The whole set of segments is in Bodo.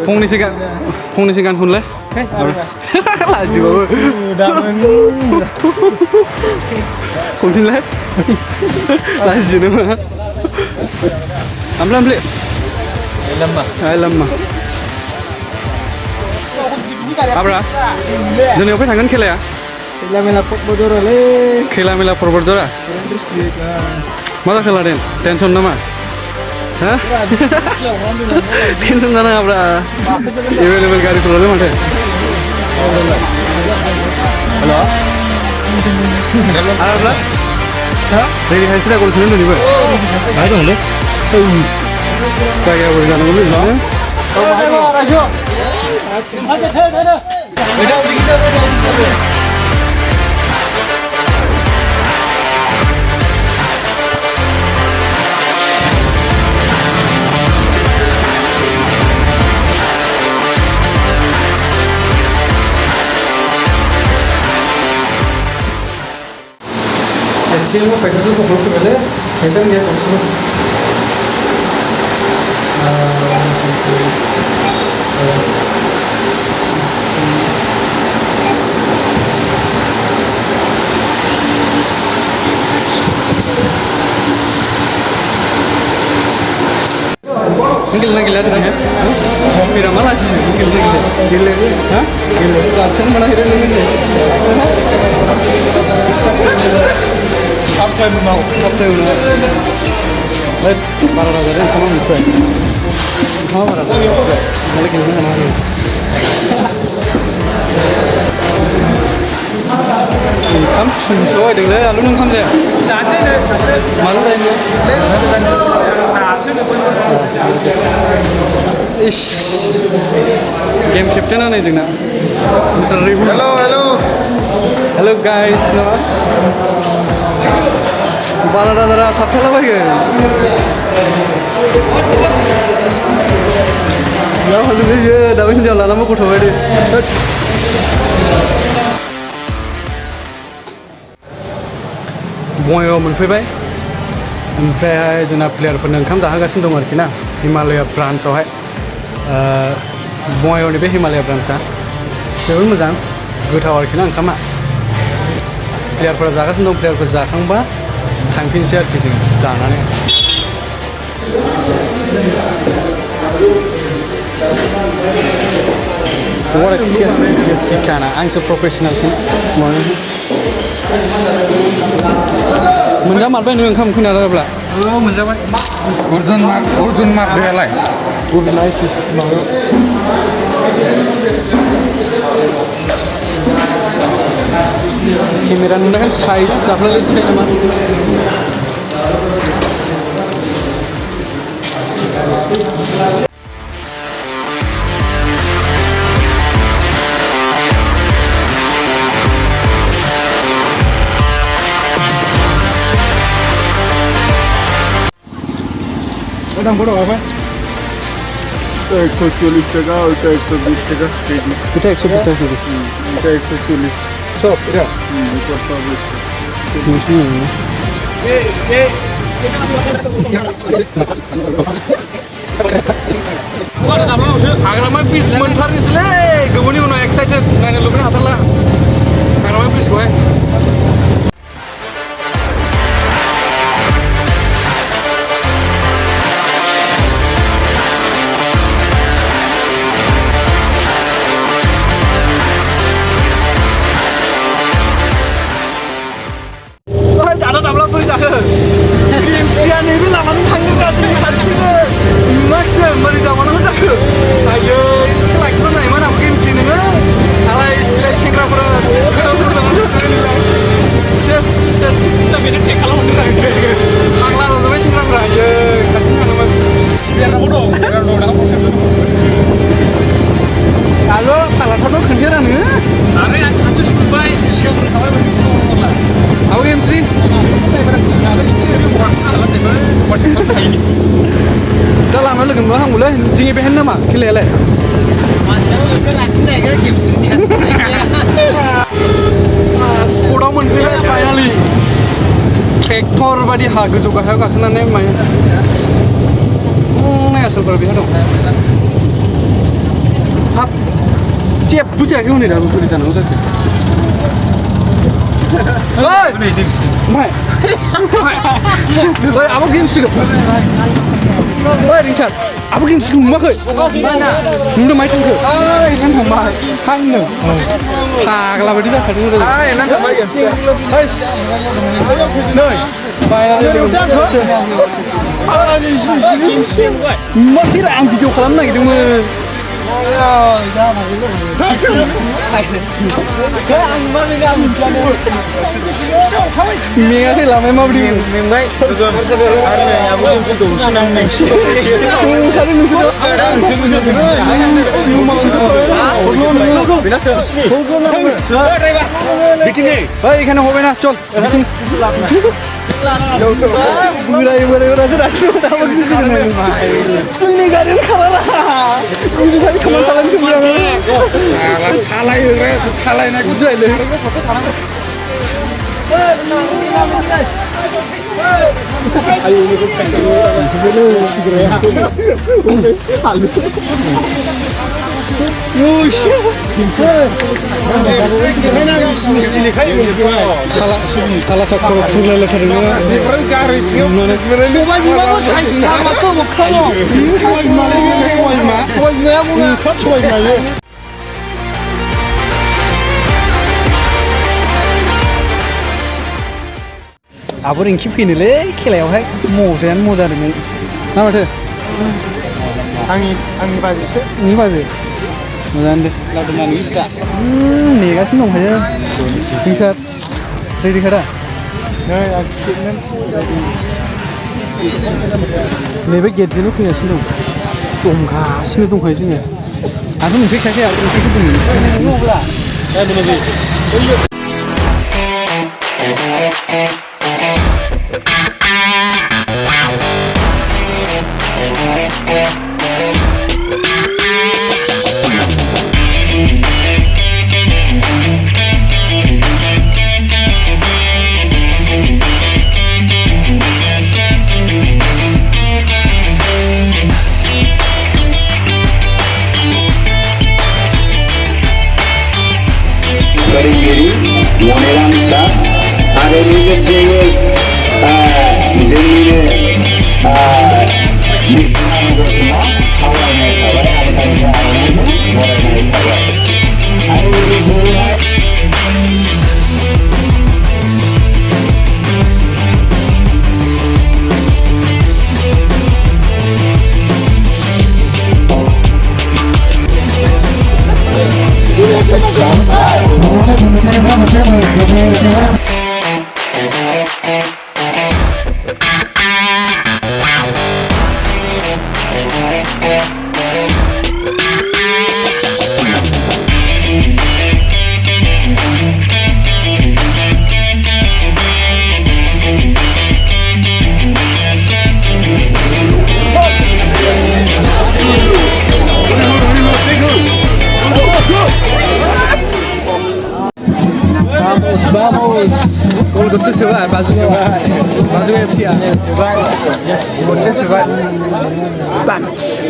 फंनैसो गान खनलाय लाजिबाबो खनफिनलाय लाजियो नामा आमफ्ले lama Abra दिनै अफाय थांगोन खेलाया Khela Mela Purworejo le खेला मेला Purworejo मा जाखो लादेन टेनसन नामा हा टेनसन जानाङा ब्रा एभेलेबल गारिफोरालाय माथो हेल' आरोब्ला हा रेडि हायसिना गलसोनो नोंनिबो हाय दंलै जायगायाव जानांगौलै Siamo pakai tu kalau tu bela, macam dia tu semua. Gila tu kan? Pira malah sih, gila. Hah? Gila. Jangan mana hidup ni. Apa yang mau? Baik, para rakyat sama misal. Kau para rakyat, balik ke mana ni? Kamu sunsoi dengan lalu nung kamu dia. Malu dah ni. Ish, game captain ana jengna. Mr. Ribu. Hello guys, nama. Balara थाबथाला बायो दा हजों बियो दाबो हिनजाव लानाबो गथ' बायदि बङाइगाव मोनफैबाय ओमफ्रायहाय जोंना प्लेयारफोरनो ओंखाम जाहोगासिनो दं आरोखि ना हिमालया ब्रान्चआवहाय बङाइगावनि बे हिमालया ब्रान्चआ जोबोद मोजां गोथाव आरोखि ना ओंखामा प्लेयारफोरा जागासिनो दं प्लेयारफोर जाखांबा थांफिनसै आरोखि जों जानानै What a tasty खाना आंसो प्रफेसनेलसिन मोनजामारबाय नों ओंखाम खोनादोंब्ला मोनजाबाय अर्जुन मार्क बेलाय अर्जुनाइसिस माबा केमेरा नुनायखाय साइज जाफ्लायलायसै नामा Udah bodoh apa? 140 টাকা ওটা 120 টাকা কেজি এটা 120 টাকা কেজি এটা 140 সব এটা এটা সব हाग्रामा ब्रिज मोनथारनोसैलै गोबावनि उनाव एक्साइटेड नायनो लुबैनो हाथारला हाग्रामा ब्रिजखौहाय दा लामायाव लोगो मोनहांगौलै जोंनि बेहायनो नामा खेलायालाय स्पटआव मोनफैबाय फाइनालि ट्रेक्टर बायदि हा गोजौ गाहायाव गाखोनानै नायासोलफोर बेहा दं हाब जेबो जायाखै हनै दाबो बोरै जानांगौ जाखो ओमफ्राय आब' गेम सिगौ ओइ रिंसार आब' गेम सिगौ नुवाखै नुदों माइ थांखो थांबाय थांनो फाग्ला बायदि जाखादों नै नुवाखै आं भिडिअ खालामनो नागिरदोंमोन मेङाखै लामाया माबायदि मेंबाय এখানে হবে না চল बोराय बोरायफोरासो दासिमबो दाबो गिदिर जोंनि गारियानो खालामा खालामनो सालायनायखौ जायलै साला साखर फुरलायलायथारदों आब' रिंखि फैनोलै खेलायावहाय मजायानो मजा जादोंमोन ना माथो आंनि बाजैसो नोंनि बाजै मोजाङानो दे नेगासिनो दंखायो रिंसार रेडि खादा नैबे गेटजोंनो फैगासिनो दं जमगासिनो दंखायो जोङो आंथ' नुफैखायाखै आब' रिंखिखौ बुंनो आरो लोगोसेयै जोंनिनो खावलायनाय थाबाय बरायनाय थाबाय आरो लोगोसेयै Gol gocce se va, bazunya cia. Yes, gocce se va. Vamos.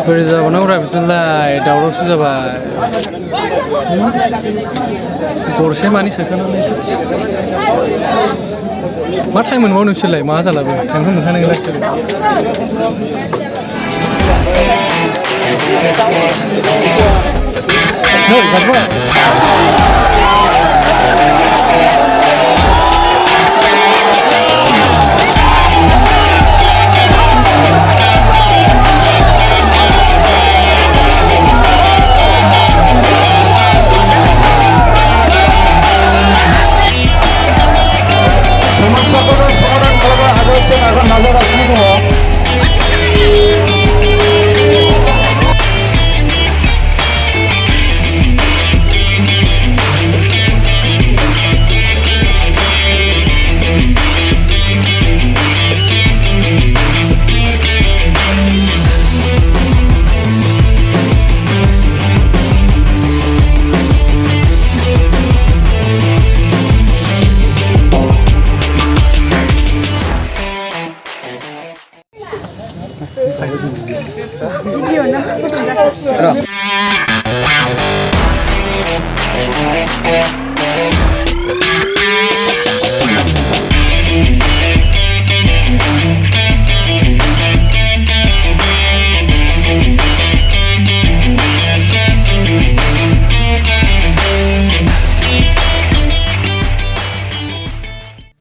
बोरै जाबावनांगौरा बिदिलाय दावरावसो जाबाय गरसे मानि सोखानानै मा टाइम मोनबाव नोंसोरलाय मा जालाबो नोंखौ मोनखानाय लाखियो नै गारबाय Video na.